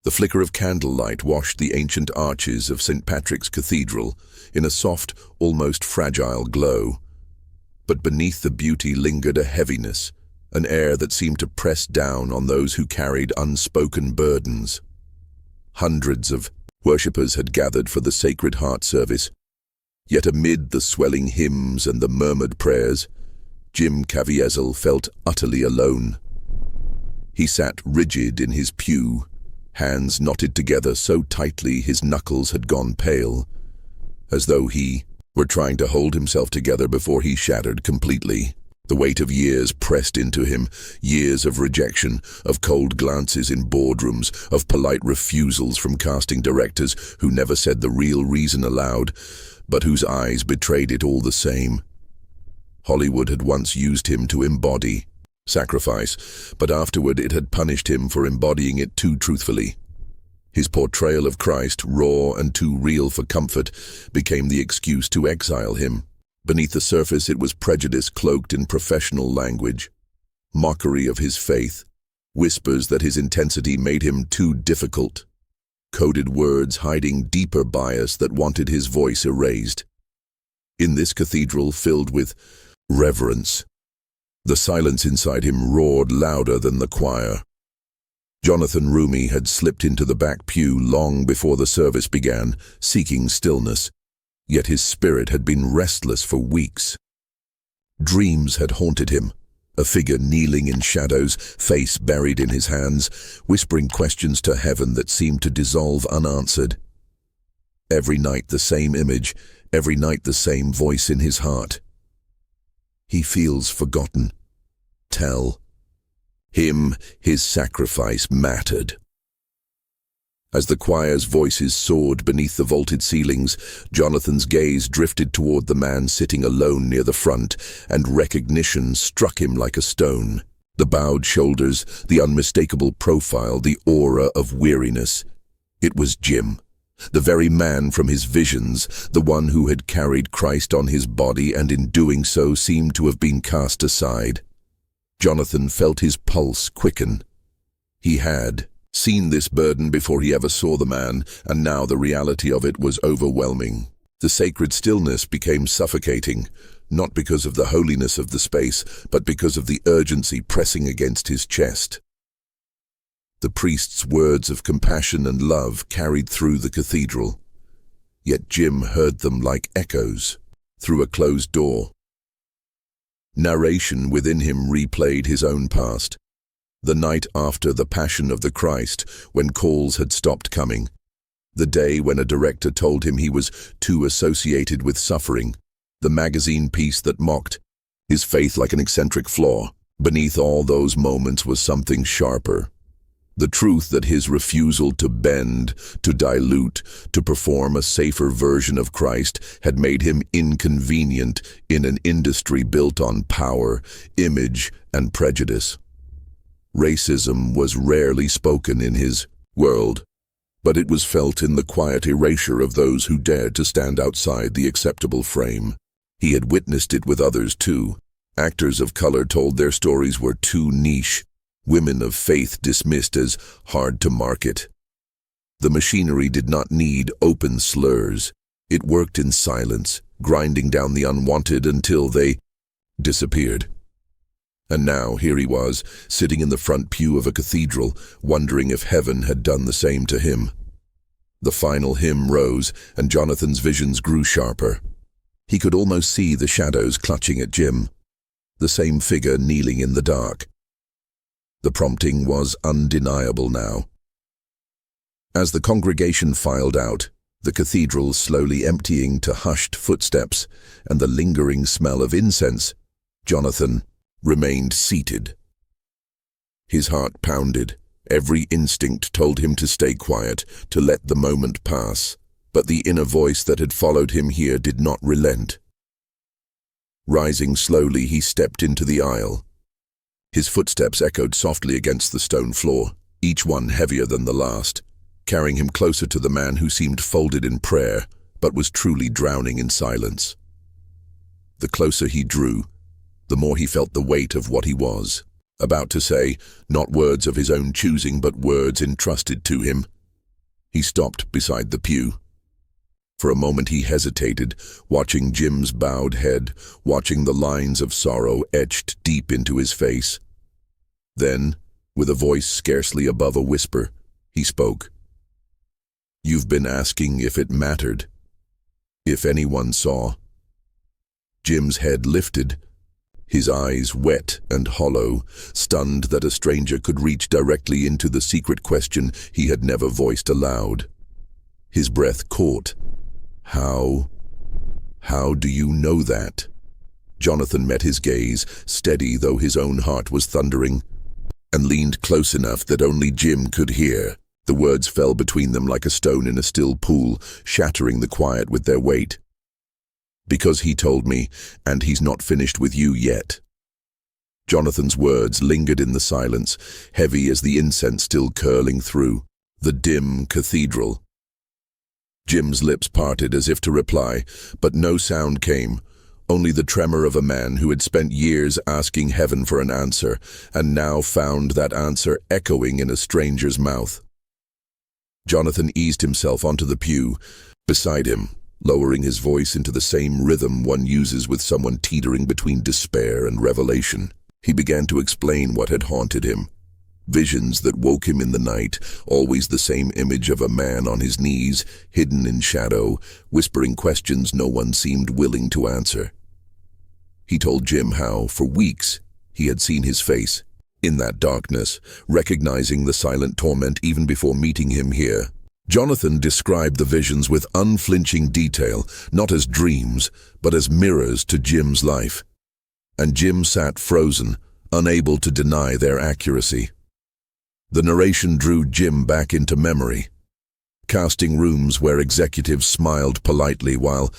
The flicker of candlelight washed the ancient arches of St. Patrick's Cathedral in a soft, almost fragile glow. But beneath the beauty lingered a heaviness, an air that seemed to press down on those who carried unspoken burdens. Hundreds of worshippers had gathered for the Sacred Heart service, yet amid the swelling hymns and the murmured prayers, Jim Caviezel felt utterly alone. He sat rigid in his pew, hands knotted together so tightly his knuckles had gone pale, as though he were trying to hold himself together before he shattered completely. The weight of years pressed into him, years of rejection, of cold glances in boardrooms, of polite refusals from casting directors who never said the real reason aloud, but whose eyes betrayed it all the same. Hollywood had once used him to embody sacrifice, but afterward it had punished him for embodying it too truthfully. His portrayal of Christ, raw and too real for comfort, became the excuse to exile him. Beneath the surface it was prejudice cloaked in professional language, mockery of his faith, whispers that his intensity made him too difficult, coded words hiding deeper bias that wanted his voice erased. In this cathedral filled with reverence, the silence inside him roared louder than the choir. Jonathan Roumie had slipped into the back pew long before the service began, seeking stillness, yet his spirit had been restless for weeks. Dreams had haunted him, a figure kneeling in shadows, face buried in his hands, whispering questions to heaven that seemed to dissolve unanswered. Every night the same image, every night the same voice in his heart. He feels forgotten. Tell him his sacrifice mattered. As the choir's voices soared beneath the vaulted ceilings, Jonathan's gaze drifted toward the man sitting alone near the front, and recognition struck him like a stone. The bowed shoulders, the unmistakable profile, the aura of weariness. It was Jim, the very man from his visions, the one who had carried Christ on his body and in doing so seemed to have been cast aside. Jonathan felt his pulse quicken. He had seen this burden before he ever saw the man, and now the reality of it was overwhelming. The sacred stillness became suffocating, not because of the holiness of the space, but because of the urgency pressing against his chest. The priest's words of compassion and love carried through the cathedral, yet Jim heard them like echoes through a closed door. Narration within him replayed his own past. The night after the Passion of the Christ, when calls had stopped coming. The day when a director told him he was too associated with suffering. The magazine piece that mocked his faith like an eccentric flaw. Beneath all those moments was something sharper. The truth that his refusal to bend, to dilute, to perform a safer version of Christ had made him inconvenient in an industry built on power, image, and prejudice. Racism was rarely spoken in his world, but it was felt in the quiet erasure of those who dared to stand outside the acceptable frame. He had witnessed it with others too. Actors of color told their stories were too niche, women of faith dismissed as hard to market. The machinery did not need open slurs. It worked in silence, grinding down the unwanted until they disappeared. And now here he was, sitting in the front pew of a cathedral, wondering if heaven had done the same to him. The final hymn rose, and Jonathan's visions grew sharper. He could almost see the shadows clutching at Jim, the same figure kneeling in the dark. The prompting was undeniable now. As the congregation filed out, the cathedral slowly emptying to hushed footsteps and the lingering smell of incense, Jonathan remained seated. His heart pounded. Every instinct told him to stay quiet, to let the moment pass, but the inner voice that had followed him here did not relent. Rising slowly, he stepped into the aisle. His footsteps echoed softly against the stone floor, each one heavier than the last, carrying him closer to the man who seemed folded in prayer, but was truly drowning in silence. The closer he drew, the more he felt the weight of what he was, about to say, not words of his own choosing, but words entrusted to him. He stopped beside the pew. For a moment he hesitated, watching Jim's bowed head, watching the lines of sorrow etched deep into his face. Then, with a voice scarcely above a whisper, he spoke. "You've been asking if it mattered, if anyone saw." Jim's head lifted, his eyes wet and hollow, stunned that a stranger could reach directly into the secret question he had never voiced aloud. His breath caught. How do you know that?" Jonathan met his gaze, steady though his own heart was thundering, and leaned close enough that only Jim could hear. The words fell between them like a stone in a still pool, shattering the quiet with their weight. "Because he told me, and he's not finished with you yet." Jonathan's words lingered in the silence, heavy as the incense still curling through the dim cathedral. Jim's lips parted as if to reply, but no sound came, only the tremor of a man who had spent years asking heaven for an answer, and now found that answer echoing in a stranger's mouth. Jonathan eased himself onto the pew beside him, lowering his voice into the same rhythm one uses with someone teetering between despair and revelation. He began to explain what had haunted him. Visions that woke him in the night, always the same image of a man on his knees, hidden in shadow, whispering questions no one seemed willing to answer. He told Jim how, for weeks, he had seen his face in that darkness, recognizing the silent torment even before meeting him here. Jonathan described the visions with unflinching detail, not as dreams, but as mirrors to Jim's life. And Jim sat frozen, unable to deny their accuracy. The narration drew Jim back into memory, casting rooms where executives smiled politely while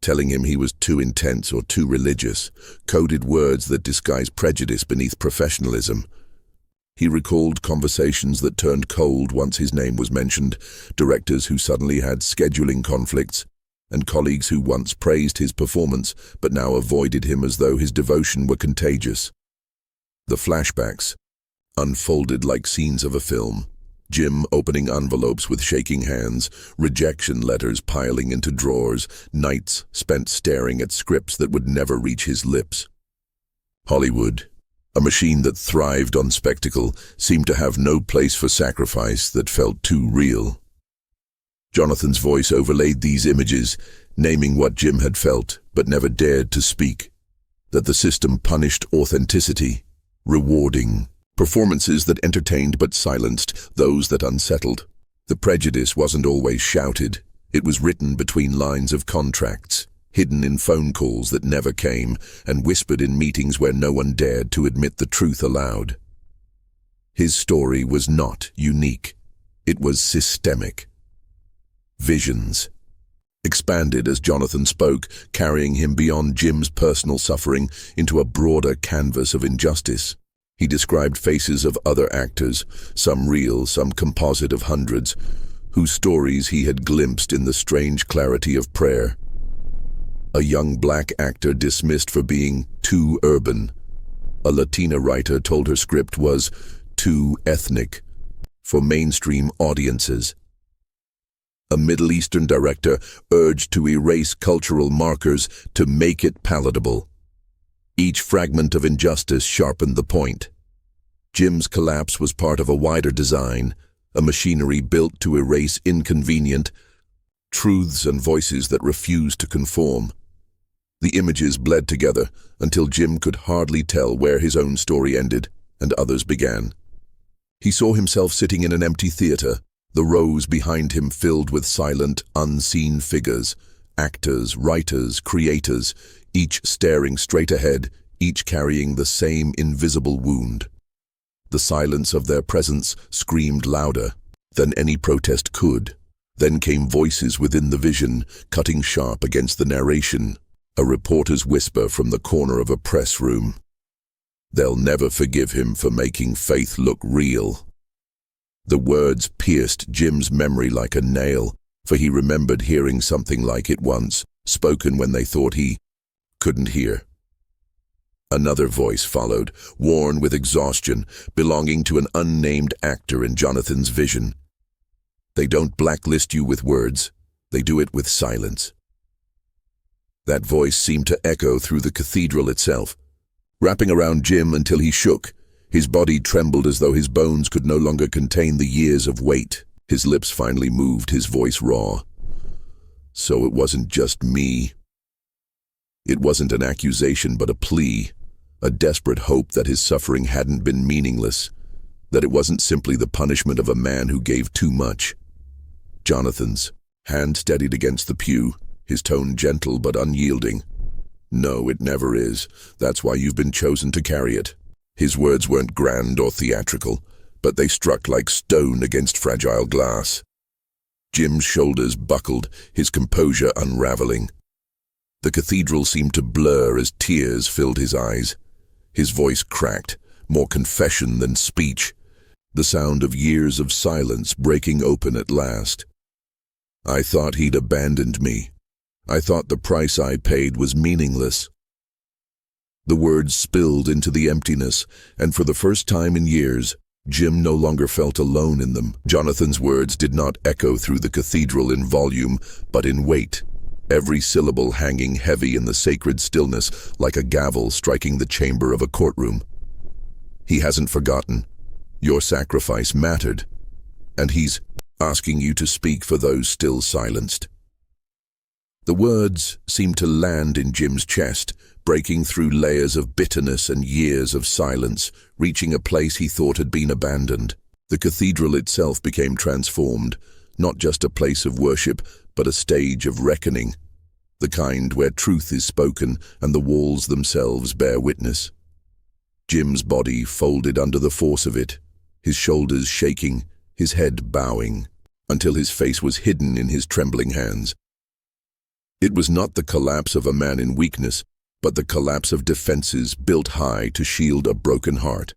telling him he was too intense or too religious, coded words that disguised prejudice beneath professionalism. He recalled conversations that turned cold once his name was mentioned, directors who suddenly had scheduling conflicts, and colleagues who once praised his performance but now avoided him as though his devotion were contagious. The flashbacks unfolded like scenes of a film. Jim opening envelopes with shaking hands, rejection letters piling into drawers, nights spent staring at scripts that would never reach his lips. Hollywood, a machine that thrived on spectacle, seemed to have no place for sacrifice that felt too real. Jonathan's voice overlaid these images, naming what Jim had felt but never dared to speak. That the system punished authenticity, rewarding performances that entertained but silenced those that unsettled. The prejudice wasn't always shouted. It was written between lines of contracts, hidden in phone calls that never came, and whispered in meetings where no one dared to admit the truth aloud. His story was not unique. It was systemic. Visions expanded as Jonathan spoke, carrying him beyond Jim's personal suffering into a broader canvas of injustice. He described faces of other actors, some real, some composite of hundreds, whose stories he had glimpsed in the strange clarity of prayer. A young black actor dismissed for being too urban. A Latina writer told her script was too ethnic for mainstream audiences. A Middle Eastern director urged to erase cultural markers to make it palatable. Each fragment of injustice sharpened the point. Jim's collapse was part of a wider design, a machinery built to erase inconvenient truths and voices that refused to conform. The images bled together until Jim could hardly tell where his own story ended and others began. He saw himself sitting in an empty theater, the rows behind him filled with silent, unseen figures, actors, writers, creators, each staring straight ahead, each carrying the same invisible wound. The silence of their presence screamed louder than any protest could. Then came voices within the vision, cutting sharp against the narration, a reporter's whisper from the corner of a press room. "They'll never forgive him for making faith look real." The words pierced Jim's memory like a nail, for he remembered hearing something like it once, spoken when they thought he couldn't hear. Another voice followed, worn with exhaustion, belonging to an unnamed actor in Jonathan's vision. They don't blacklist you with words, they do it with silence. That voice seemed to echo through the cathedral itself, wrapping around Jim until he shook. His body trembled as though his bones could no longer contain the years of weight. His lips finally moved, his voice raw. So it wasn't just me. It wasn't an accusation but a plea, a desperate hope that his suffering hadn't been meaningless, that it wasn't simply the punishment of a man who gave too much. Jonathan's hand steadied against the pew, his tone gentle but unyielding. "No, it never is. That's why you've been chosen to carry it." His words weren't grand or theatrical, but they struck like stone against fragile glass. Jim's shoulders buckled, his composure unraveling. The cathedral seemed to blur as tears filled his eyes. His voice cracked, more confession than speech, the sound of years of silence breaking open at last. "I thought he'd abandoned me. I thought the price I paid was meaningless." The words spilled into the emptiness, and for the first time in years, Jim no longer felt alone in them. Jonathan's words did not echo through the cathedral in volume, but in weight, every syllable hanging heavy in the sacred stillness like a gavel striking the chamber of a courtroom. "He hasn't forgotten. Your sacrifice mattered, and he's asking you to speak for those still silenced." The words seemed to land in Jim's chest, breaking through layers of bitterness and years of silence, reaching a place he thought had been abandoned. The cathedral itself became transformed, not just a place of worship, but a stage of reckoning, the kind where truth is spoken and the walls themselves bear witness. Jim's body folded under the force of it, his shoulders shaking, his head bowing, until his face was hidden in his trembling hands. It was not the collapse of a man in weakness, but the collapse of defenses built high to shield a broken heart.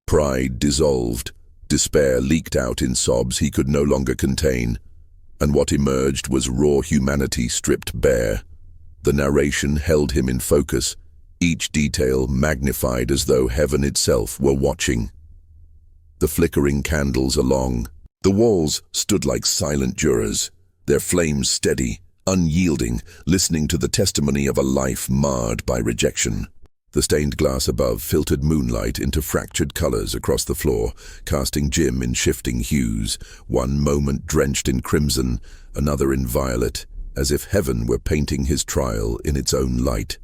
Pride dissolved, despair leaked out in sobs he could no longer contain, and what emerged was raw humanity stripped bare. The narration held him in focus, each detail magnified as though heaven itself were watching. The flickering candles along the walls stood like silent jurors, their flames steady, unyielding, listening to the testimony of a life marred by rejection. The stained glass above filtered moonlight into fractured colors across the floor, casting Jim in shifting hues, one moment drenched in crimson, another in violet, as if heaven were painting his trial in its own light.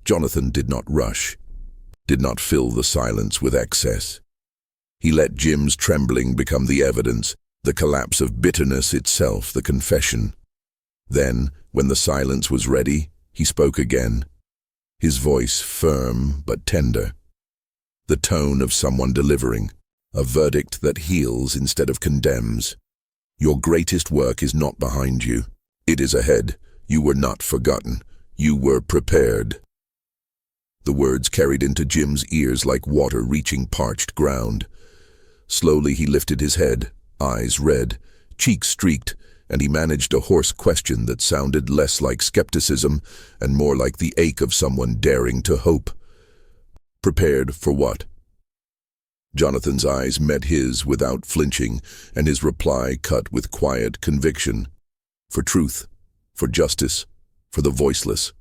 Jonathan did not rush, did not fill the silence with excess. He let Jim's trembling become the evidence, the collapse of bitterness itself the confession. Then, when the silence was ready, he spoke again, his voice firm but tender, the tone of someone delivering, a verdict that heals instead of condemns. "Your greatest work is not behind you. It is ahead. You were not forgotten. You were prepared." The words carried into Jim's ears like water reaching parched ground. Slowly he lifted his head, eyes red, cheeks streaked, and he managed a hoarse question that sounded less like skepticism and more like the ache of someone daring to hope. "Prepared for what?" Jonathan's eyes met his without flinching, and his reply cut with quiet conviction. "For truth, for justice, for the voiceless."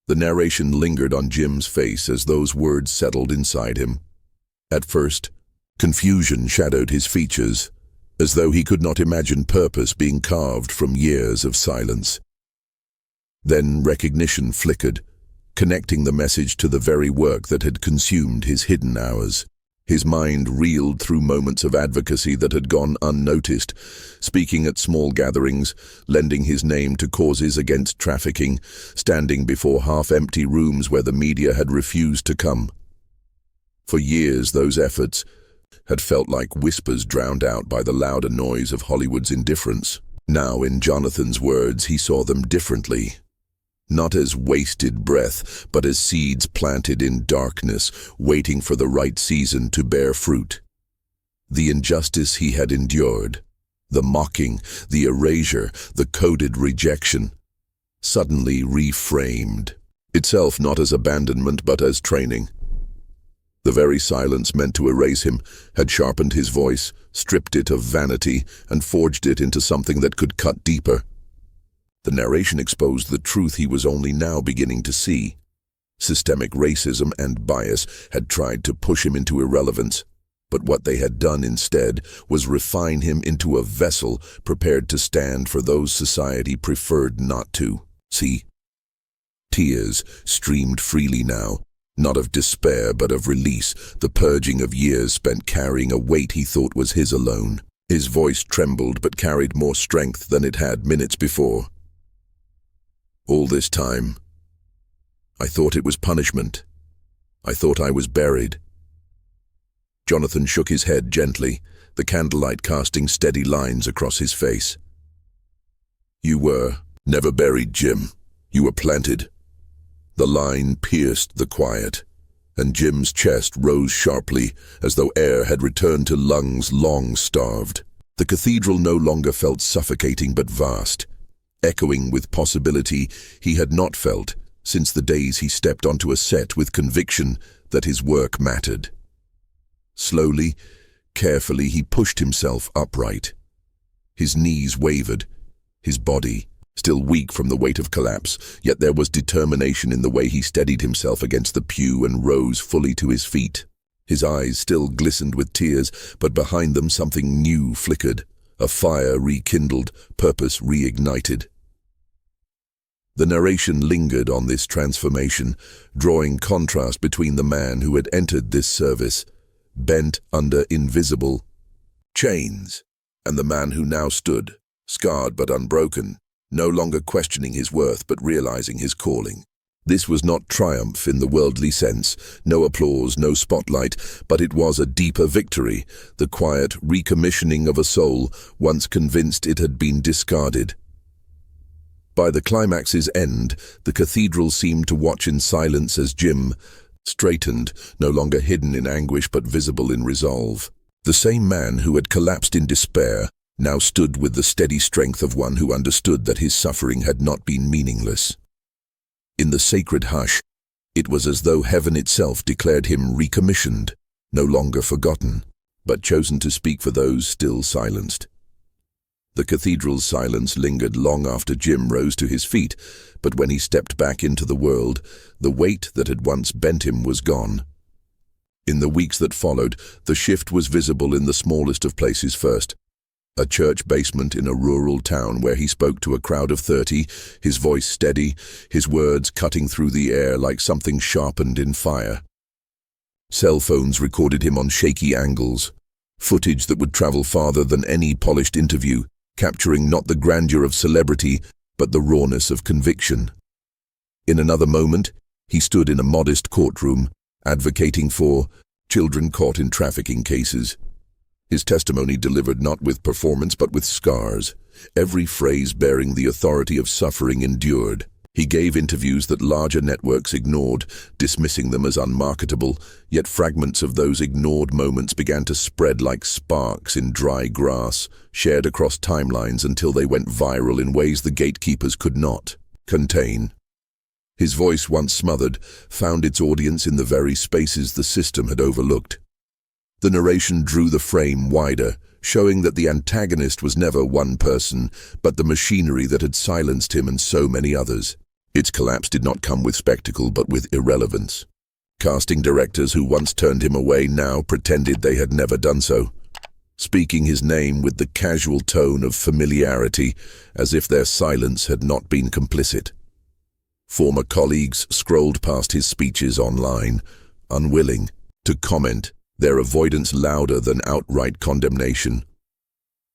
The narration lingered on Jim's face as those words settled inside him. At first, confusion shadowed his features, as though he could not imagine purpose being carved from years of silence. Then recognition flickered, connecting the message to the very work that had consumed his hidden hours. His mind reeled through moments of advocacy that had gone unnoticed, speaking at small gatherings, lending his name to causes against trafficking, standing before half-empty rooms where the media had refused to come. For years, those efforts had felt like whispers drowned out by the louder noise of Hollywood's indifference. Now, in Jonathan's words, he saw them differently. Not as wasted breath, but as seeds planted in darkness, waiting for the right season to bear fruit. The injustice he had endured, the mocking, the erasure, the coded rejection, suddenly reframed. itself not as abandonment but as training. The very silence meant to erase him had sharpened his voice, stripped it of vanity, and forged it into something that could cut deeper. The narration exposed the truth he was only now beginning to see. Systemic racism and bias had tried to push him into irrelevance, but what they had done instead was refine him into a vessel prepared to stand for those society preferred not to see. Tears streamed freely now, not of despair but of release, the purging of years spent carrying a weight he thought was his alone. His voice trembled but carried more strength than it had minutes before. All this time, I thought it was punishment. I thought I was buried. Jonathan shook his head gently, the candlelight casting steady lines across his face. You were never buried, Jim. You were planted. The line pierced the quiet, and Jim's chest rose sharply as though air had returned to lungs long starved. The cathedral no longer felt suffocating but vast, echoing with possibility he had not felt since the days he stepped onto a set with conviction that his work mattered. Slowly, carefully, he pushed himself upright. His knees wavered, his body still weak from the weight of collapse, yet there was determination in the way he steadied himself against the pew and rose fully to his feet. His eyes still glistened with tears, but behind them something new flickered, a fire rekindled, purpose reignited. The narration lingered on this transformation, drawing contrast between the man who had entered this service, bent under invisible chains, and the man who now stood, scarred but unbroken, no longer questioning his worth but realizing his calling. This was not triumph in the worldly sense, no applause, no spotlight, but it was a deeper victory, the quiet recommissioning of a soul once convinced it had been discarded. By the climax's end, the cathedral seemed to watch in silence as Jim straightened, no longer hidden in anguish but visible in resolve. The same man who had collapsed in despair now stood with the steady strength of one who understood that his suffering had not been meaningless. In the sacred hush, it was as though heaven itself declared him recommissioned, no longer forgotten, but chosen to speak for those still silenced. The cathedral's silence lingered long after Jim rose to his feet, but when he stepped back into the world, the weight that had once bent him was gone. In the weeks that followed, the shift was visible in the smallest of places first. A church basement in a rural town where he spoke to a crowd of 30, his voice steady, his words cutting through the air like something sharpened in fire. Cell phones recorded him on shaky angles, footage that would travel farther than any polished interview, capturing not the grandeur of celebrity, but the rawness of conviction. In another moment, he stood in a modest courtroom, advocating for children caught in trafficking cases. His testimony delivered not with performance but with scars, every phrase bearing the authority of suffering endured. He gave interviews that larger networks ignored, dismissing them as unmarketable, yet fragments of those ignored moments began to spread like sparks in dry grass, shared across timelines until they went viral in ways the gatekeepers could not contain. His voice, once smothered, found its audience in the very spaces the system had overlooked. The narration drew the frame wider, showing that the antagonist was never one person, but the machinery that had silenced him and so many others. Its collapse did not come with spectacle, but with irrelevance. Casting directors who once turned him away now pretended they had never done so, speaking his name with the casual tone of familiarity, as if their silence had not been complicit. Former colleagues scrolled past his speeches online, unwilling to comment, their avoidance louder than outright condemnation.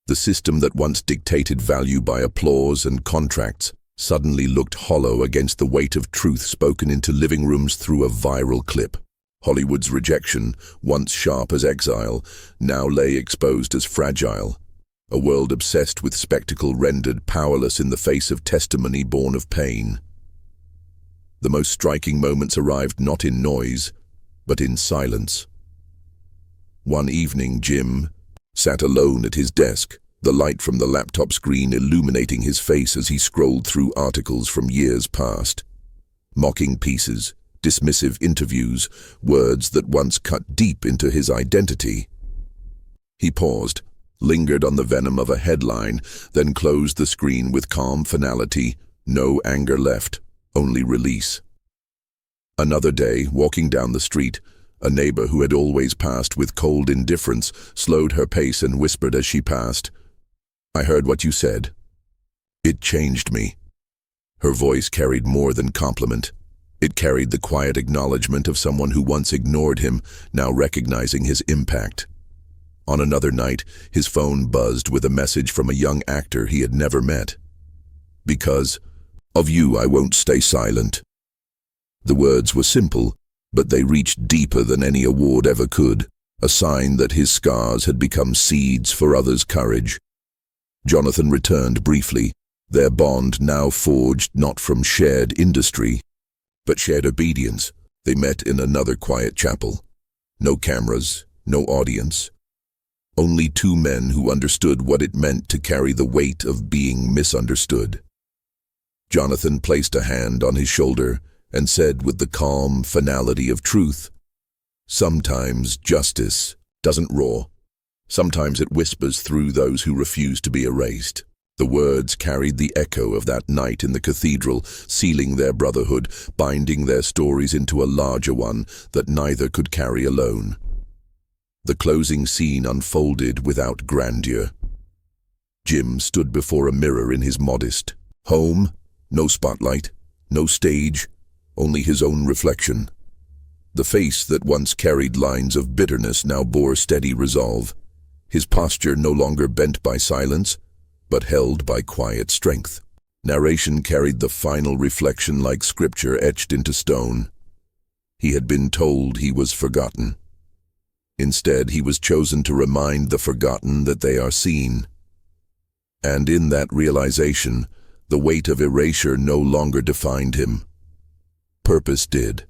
The system that once dictated value by applause and contracts suddenly looked hollow against the weight of truth spoken into living rooms through a viral clip. Hollywood's rejection, once sharp as exile, now lay exposed as fragile. A world obsessed with spectacle rendered powerless in the face of testimony born of pain. The most striking moments arrived not in noise, but in silence. One evening, Jim sat alone at his desk, the light from the laptop screen illuminating his face as he scrolled through articles from years past. mocking pieces, dismissive interviews, words that once cut deep into his identity. He paused, lingered on the venom of a headline, then closed the screen with calm finality, no anger left, only release. Another day, walking down the street, a neighbor who had always passed with cold indifference slowed her pace and whispered as she passed, "I heard what you said. It changed me." Her voice carried more than compliment. It carried the quiet acknowledgement of someone who once ignored him, now recognizing his impact. On another night, his phone buzzed with a message from a young actor he had never met. "Because of you, I won't stay silent." The words were simple, but they reached deeper than any award ever could, a sign that his scars had become seeds for others' courage. Jonathan returned briefly, their bond now forged not from shared industry, but shared obedience. They met in another quiet chapel. No cameras, no audience. Only two men who understood what it meant to carry the weight of being misunderstood. Jonathan placed a hand on his shoulder and said with the calm finality of truth, "Sometimes justice doesn't roar. Sometimes it whispers through those who refuse to be erased." The words carried the echo of that night in the cathedral, sealing their brotherhood, binding their stories into a larger one that neither could carry alone. The closing scene unfolded without grandeur. Jim stood before a mirror in his modest home, no spotlight, no stage, only his own reflection. The face that once carried lines of bitterness now bore steady resolve, his posture no longer bent by silence, but held by quiet strength. Narration carried the final reflection like scripture etched into stone. He had been told he was forgotten. Instead, he was chosen to remind the forgotten that they are seen. And in that realization, the weight of erasure no longer defined him. Purpose did.